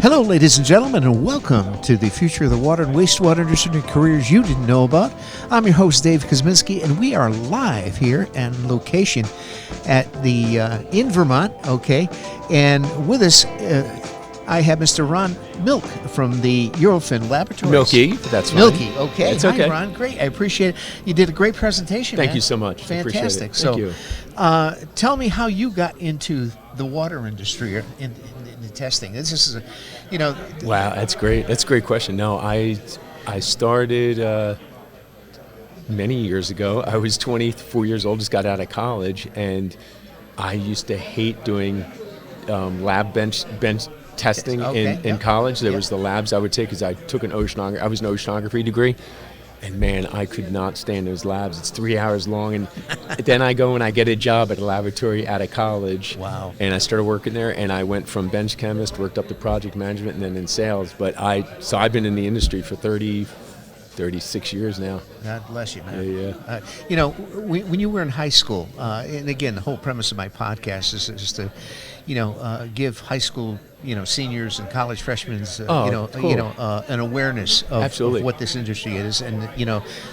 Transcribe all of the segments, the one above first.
Hello, ladies and gentlemen, and welcome to the Future of the Water and Wastewater Industry and Careers You Didn't Know About. I'm your host, Dave Kosminski, and we are live here on location at the in Vermont, okay? And with us, I have Mr. Ron Milke from the Eurofins Laboratories. Milke, that's fine. Milke, okay. It's okay. Hi, Ron. Great. I appreciate it. You did a great presentation, Thank man. you so much. Fantastic. Appreciate it. Thank you. Tell me how you got into the water industry in the testing. This is, Wow, that's great. That's a great question. No, I started many years ago. I was 24 years old, just got out of college, and I used to hate doing lab bench testing in college. There was the labs I would take because I took I was an oceanography degree, and man, I could not stand those labs. It's 3 hours long, and then I go and I get a job at a laboratory out of college. Wow. And I started working there, and I went from bench chemist, worked up to project management, and then in sales. But I've been in the industry for 36 years now. God bless you, man. Yeah. When you were in high school, and again, the whole premise of my podcast is to, give high school, seniors and college freshmen, an awareness of what this industry is, and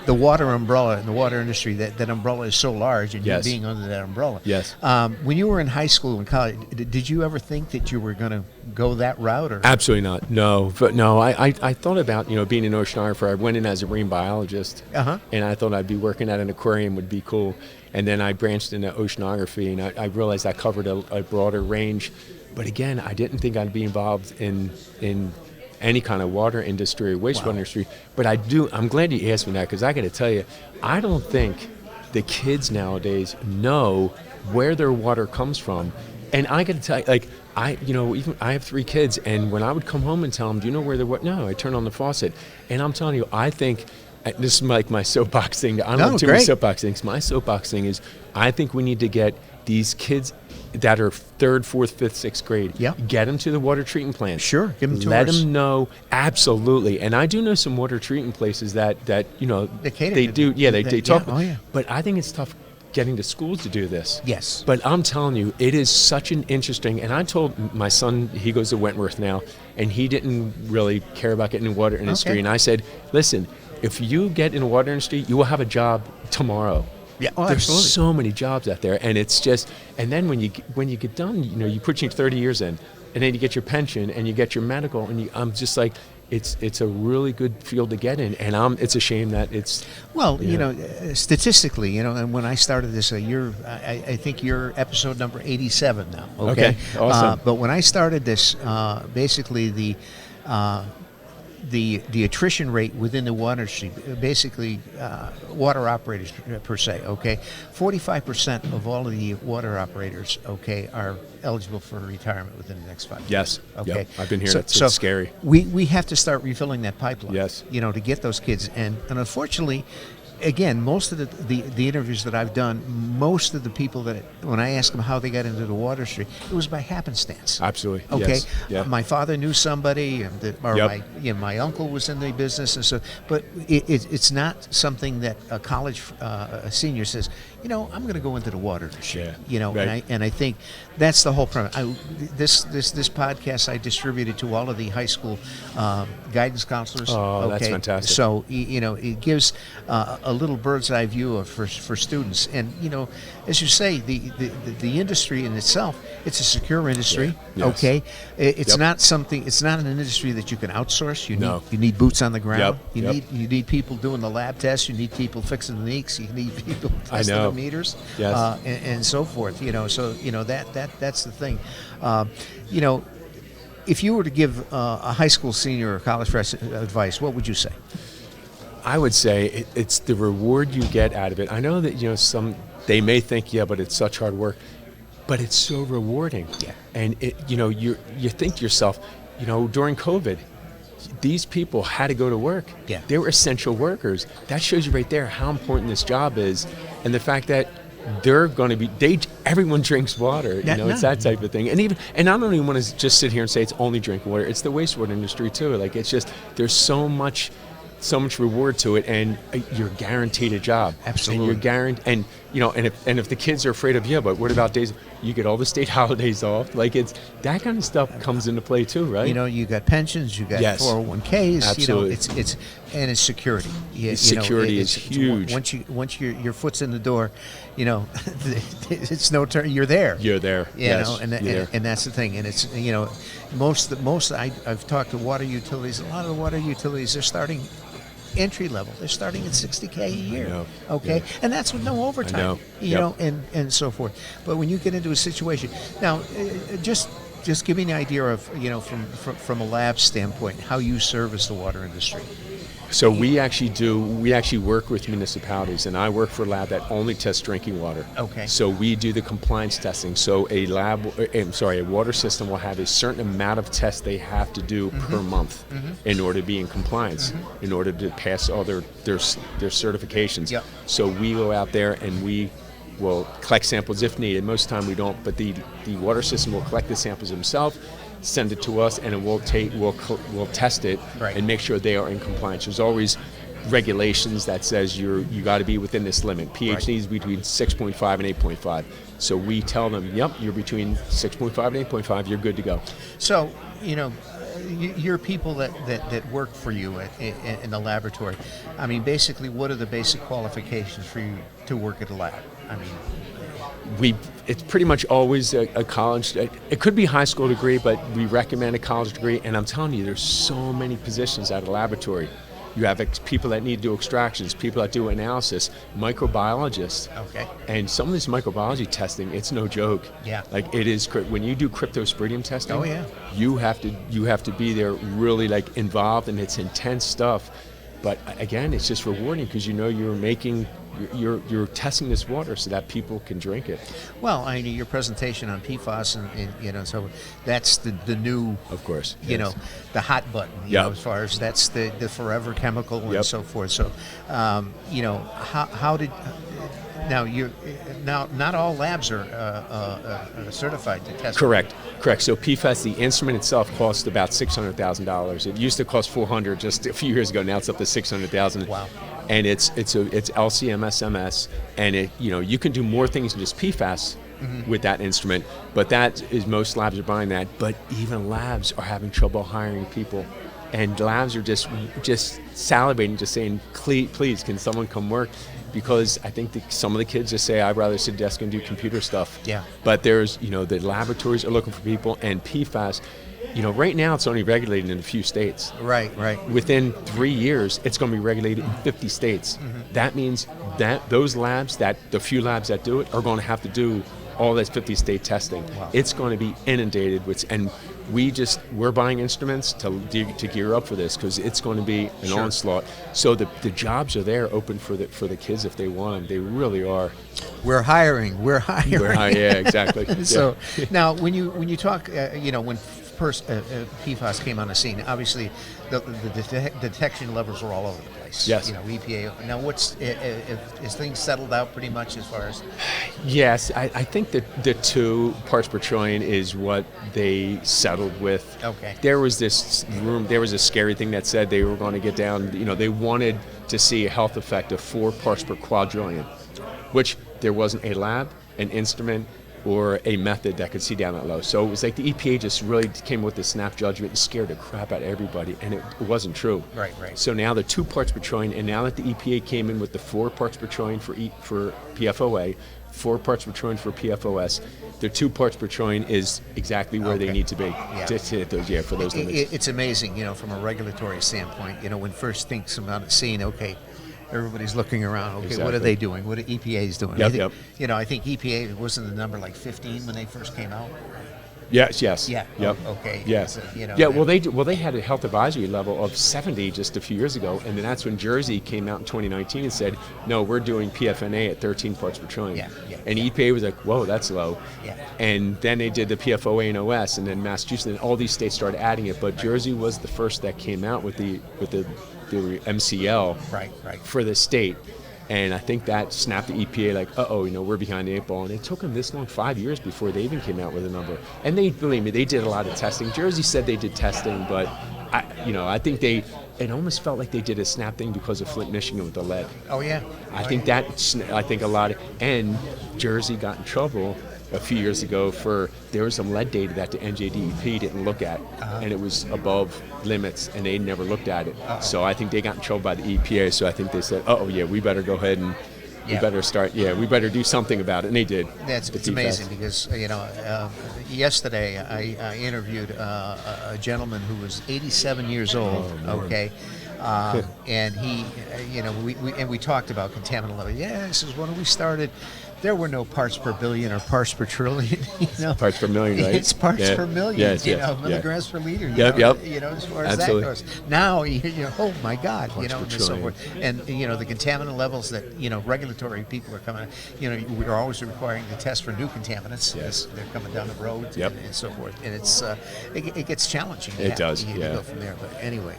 the water umbrella and the water industry. That umbrella is so large, and you being under that umbrella. Yes. When you were in high school and college, did you ever think that you were going to go that route? Or absolutely not. No, but no. I thought about being an oceanographer. I went in as a marine biologist, and I thought I'd be working at an aquarium would be cool. And then I branched into oceanography, and I realized I covered a broader range. But again, I didn't think I'd be involved in any kind of water industry or wastewater industry. But I do. I'm glad you asked me that, because I got to tell you, I don't think the kids nowadays know where their water comes from. And I got to tell you, I have 3 kids, and when I would come home and tell them, do you know where their water? No, I turn on the faucet. And I'm telling you, I think. This is like my soapbox thing. I don't have too many soapbox things. My soapbox thing is I think we need to get these kids that are 3rd, 4th, 5th, 6th grade, get them to the water treatment plant. Sure, give them tours. Let them know, absolutely. And I do know some water treatment places that they do. Yeah, they talk. Oh, yeah. But I think it's tough getting to schools to do this. Yes. But I'm telling you, it is such an interesting, and I told my son, he goes to Wentworth now, and he didn't really care about getting in the water industry. And I said, listen, if you get in the water industry, you will have a job tomorrow. Yeah, there's absolutely. so many jobs out there, and it's just. And then when you get done, you put your 30 years in, and then you get your pension and you get your medical, and I'm just like, it's a really good field to get in, and it's a shame that it's. Well, statistically, and when I started this I think you're episode number 87 now. Okay, awesome. But when I started this, basically the attrition rate within the water industry, basically water operators per se, 45% of all of the water operators, are eligible for retirement within the next 5 years. Yes. Okay. Yep. I've been hearing it's scary. We have to start refilling that pipeline. Yes. To get those kids, and unfortunately, again, most of the interviews that I've done, most of the people that when I ask them how they got into the water industry, it was by happenstance. Absolutely. Okay. Yes. Yeah. My father knew somebody, my uncle was in the business, and so. But it's not something that a college senior says. I'm going to go into the water industry. Yeah. Right. And I think that's the whole premise. This podcast I distributed to all of the high school guidance counselors. Oh, that's fantastic. So it gives a little bird's eye view for students, and as you say, the industry in itself, it's a secure industry. Yeah. Yes. Okay, it's not something. It's not an industry that you can outsource. You need boots on the ground. You need people doing the lab tests. You need people fixing the leaks. You need people testing the meters. Yes. And so forth. So that's the thing. If you were to give a high school senior or college freshman advice, what would you say? I would say it's the reward you get out of it. I know that some they may think, but it's such hard work, but it's so rewarding. Yeah. And you think to yourself, during COVID, these people had to go to work. Yeah. They were essential workers. That shows you right there how important this job is, and the fact that they're going to be. Everyone drinks water. It's that type of thing. And I don't even want to just sit here and say it's only drinking water. It's the wastewater industry too. Like it's just there's so much so much reward to it, and you're guaranteed a job. Absolutely. And you're guaranteed, and if the kids are afraid of, but what about days? You get all the state holidays off. Like, it's that kind of stuff comes into play too, right? You got pensions, you got 401ks. Absolutely. It's security. Security is huge. Once your foot's in the door, it's no turn. You're there. You're there. And that's the thing. And it's I've talked to water utilities. A lot of the water utilities, they're starting entry level. They're starting at $60K a year. I know. Okay, Yeah. And that's with no overtime. I know. And so forth. But when you get into a situation now, just give me an idea of from a lab standpoint how you service the water industry. So we actually work with municipalities, and I work for a lab that only tests drinking water. Okay. So we do the compliance testing. So a water system will have a certain amount of tests they have to do per month in order to be in compliance, in order to pass all their certifications. Yep. So we go out there and we will collect samples if needed. Most of the time we don't, but the water system will collect the samples themselves, send it to us, and we'll test it and make sure they are in compliance. There's always regulations that says you got to be within this limit. pH needs between 6.5 and 8.5. So we tell them, yep, you're between 6.5 and 8.5. You're good to go. So your people that work for you in the laboratory. I mean, basically, what are the basic qualifications for you to work at a lab? I mean, it's pretty much always a college. It could be a high school degree, but we recommend a college degree. And I'm telling you, there's so many positions at a laboratory. You have people that need to do extractions, people that do analysis, microbiologists. Okay. And some of this microbiology testing, it's no joke. Yeah. Like, it is when you do cryptosporidium testing. Oh yeah. You have to be there, really involved, and it's intense stuff. But again, it's just rewarding because you're testing this water so that people can drink it. Well, I mean, your presentation on PFAS and so that's the new, of course, the hot button, as far as that's the forever chemical and so forth. So, how did now not all labs are certified to test. Correct. So PFAS, the instrument itself, costs about $600,000. It used to cost $400 just a few years ago. Now it's up to $600,000. Wow. And it's LC-MS, and you can do more things than just PFAS with that instrument. But that is, most labs are buying that. But even labs are having trouble hiring people, and labs are just salivating, just saying, please, can someone come work? Because I think some of the kids just say, I'd rather sit at a desk and do computer stuff. Yeah. But there's, the laboratories are looking for people, and PFAS, right now it's only regulated in a few states. Right. Within 3 years, it's going to be regulated in 50 states. That means that those labs, the few labs that do it, are going to have to do all that 50-state testing. Wow. It's going to be inundated with, and we're buying instruments to gear up for this because it's going to be an onslaught. So the jobs are there, open for the kids if they want them. They really are. We're hiring. Yeah, exactly. So now, when you talk, when PFAS came on the scene, obviously the detection levels are all over the place. Yes. EPA. Now, is things settled out pretty much as far as? Yes, I think that the 2 parts per trillion is what they settled with. Okay. There was a scary thing that said they were going to get down, they wanted to see a health effect of 4 parts per quadrillion, which there wasn't a lab, an instrument, or a method that could see down that low. So it was like the EPA just really came with this snap judgment and scared the crap out of everybody, and it wasn't true. Right. So now the 2 parts per trillion, and now that the EPA came in with the 4 parts per trillion for PFOA, 4 parts per trillion for PFOS, the 2 parts per trillion is exactly where they need to be to hit those, for those limits. It's amazing, from a regulatory standpoint, when first things about the scene, okay, everybody's looking around. Okay, exactly. What are they doing? What are EPA's doing? Yep. I think EPA wasn't the number like 15 when they first came out. Yes. Yeah. Yep. Okay. Yes. They had a health advisory level of 70 just a few years ago, and then that's when Jersey came out in 2019 and said, no, we're doing PFNA at 13 parts per trillion. And EPA was like, whoa, that's low. Yeah. And then they did the PFOA and OS, and then Massachusetts, and all these states started adding it. But Jersey was the first that came out with the MCL for the state. And I think that snapped the EPA we're behind the 8 ball. And it took them this long, 5 years before they even came out with a number. And believe me, they did a lot of testing. Jersey said they did testing, but I think it almost felt like they did a snap thing because of Flint, Michigan with the lead. Oh yeah. I think a lot and Jersey got in trouble a few years ago there was some lead data that the NJDEP didn't look at, and it was above limits, and they never looked at it. So I think they got in trouble by the EPA. So I think they said, we better go ahead and we better do something about it, and they did. It's amazing because yesterday I interviewed a gentleman who was 87 years old. Okay. And he, we talked about contaminant level. Yeah, this is when we started. There were no parts per billion or parts per trillion. Parts per million, right? It's parts per million. Yes, milligrams per liter. Yep. As far as Absolutely. that goes. Now, oh my God, Parts per and so trillion. forth. And the contaminant levels that regulatory people are coming. We're always requiring the test for new contaminants. Yes. They're coming down the road. Yep. And so forth. And it's it gets challenging. It does. You go from there. But anyway,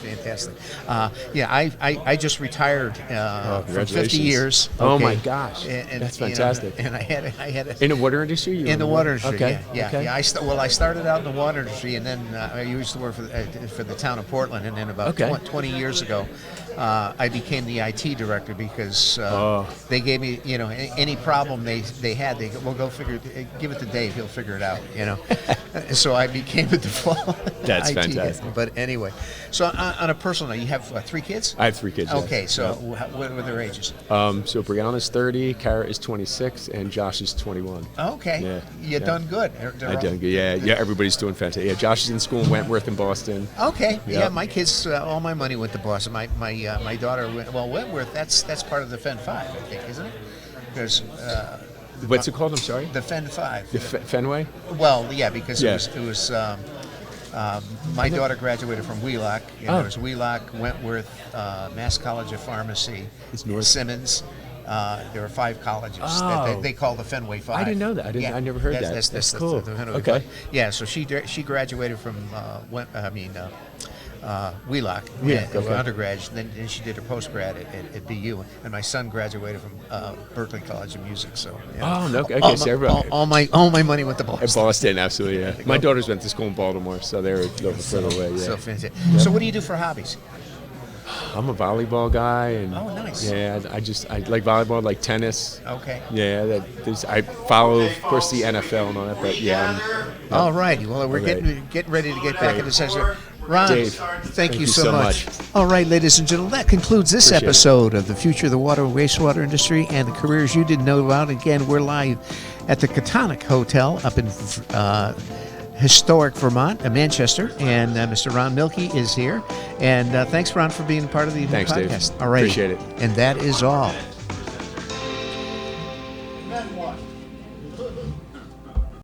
fantastic. I just retired from 50 years. Oh okay. my gosh. And that's fantastic. And I had in the water industry. In the water industry. Okay. Yeah. I started out in the water industry, and then I used to work for the town of Portland, and then about 20 years ago, I became the IT director because they gave me any problem they had, they go, well, give it to Dave, he'll figure it out. So I became the default. That's IT fantastic. guy. But anyway, so on a personal note, you have 3 kids? I have 3 kids. Okay, yes. so what were their ages? So Brianna's 30, Kara is 26, and Josh is 21. Okay. Yeah. You done good. I done good. Yeah. Everybody's doing fantastic. Yeah, Josh is in school in Wentworth in Boston. Okay. Yep. Yeah, my kids, all my money went to Boston. My daughter went. Well, Wentworth. That's part of the Fen 5, I think, isn't it? Because what's it called? I'm sorry. The Fen 5. The Fenway. Well, yeah, because it was. My daughter graduated from Wheelock. There was Wheelock, Wentworth, Mass College of Pharmacy, Simmons. There were 5 colleges that they call the Fenway 5. I didn't know that. I never heard that. That's cool. Okay. Yeah, so she graduated from Wheelock, undergrad. Then she did her postgrad at BU, and my son graduated from Berklee College of Music. So all my money went to Boston. At Boston, absolutely. Yeah. My daughters went to school in Baltimore, so they're a little further away. Yeah. So fantastic. So what do you do for hobbies? I'm a volleyball guy, and nice. Yeah, I like volleyball, like tennis. Okay. Yeah, I follow, of course, the NFL and all that, but yeah. All righty. Well, we're getting ready to get back into session. Ron, Dave, thank you so much. All right, ladies and gentlemen, that concludes this episode of the Future of the Water and Wastewater Industry and the Careers You Didn't Know About. Again, we're live at the Catonic Hotel up in historic Vermont, Manchester, and Mr. Ron Milke is here. And thanks, Ron, for being part of the podcast. Thanks, Dave. All right. Appreciate it. And that is all.